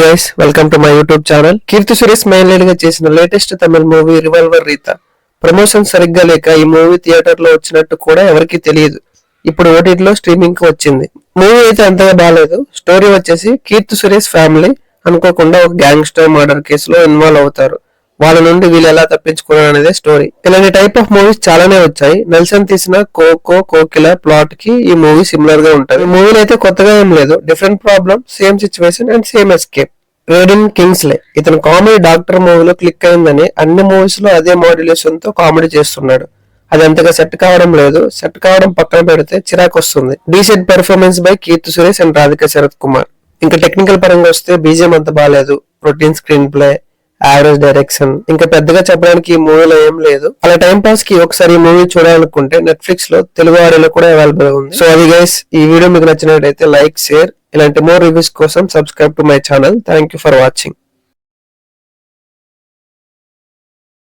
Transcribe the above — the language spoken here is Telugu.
Guys, welcome to my YouTube channel. Keerthy Suresh main lead గా చేసిన latest Tamil movie Revolver Rita. Promotion సరిగ్గా లేక ఈ మూవీ థియేటర్ లో వచ్చినట్టు కూడా ఎవరికి తెలియదు. ఇప్పుడు ఓటీటీలో స్ట్రీమింగ్ కి వచ్చింది. మూవీ అయితే అంతగా బాగాలేదు. స్టోరీ వచ్చేసి కీర్తి సురేష్ ఫ్యామిలీ అనుకోకుండా ఒక గ్యాంగ్స్టర్ మర్డర్ కేసులో ఇన్వాల్వ్ అవుతారు. వాళ్ళ నుండి వీళ్ళు ఎలా తప్పించుకున్నారు అనేది స్టోరీ. ఇలాంటి టైప్ ఆఫ్ మూవీస్ చాలానే వచ్చాయి. నెల్సన్ తీసిన కోకిల ప్లాట్ కి ఈ మూవీ సిమిలర్ గా ఉంటుంది. ఈ మూవీలో అయితే కొత్తగా ఏం లేదు. Different problem, same situation and same escape. Redin Kingsley ఇతను కామెడీ డాక్టర్ మూవీలో క్లిక్ అయిందని అన్ని మూవీస్ లో అదే మోడ్యులేషన్ తో కామెడీ చేస్తున్నాడు. అది అంతగా సెట్ కావడం లేదు. సెట్ కావడం పక్కన పెడితే చిరాకు వస్తుంది. Decent performance by Keerthy Suresh and Radhika Sarath Kumar. ఇంకా టెక్నికల్ పరంగా వస్తే బీజిఎం అంత బాగాలేదు. Routine screenplay, average direction, ఇంకా పెద్దగా చెప్పడానికి ఈ మూవీలో ఏం లేదు. అలా టైం పాస్ కి ఒకసారి ఈ మూవీ చూడాలనుకుంటే నెట్ఫ్లిక్స్ లో తెలుగు ఆడియోలో కూడా అవైలబుల్ ఉంది. సో అది గైస్, ఈ వీడియో మీకు నచ్చినట్లయితే లైక్, షేర్. ఇలాంటి మోర్ రివ్యూస్ కోసం subscribe to my channel. Thank you for watching.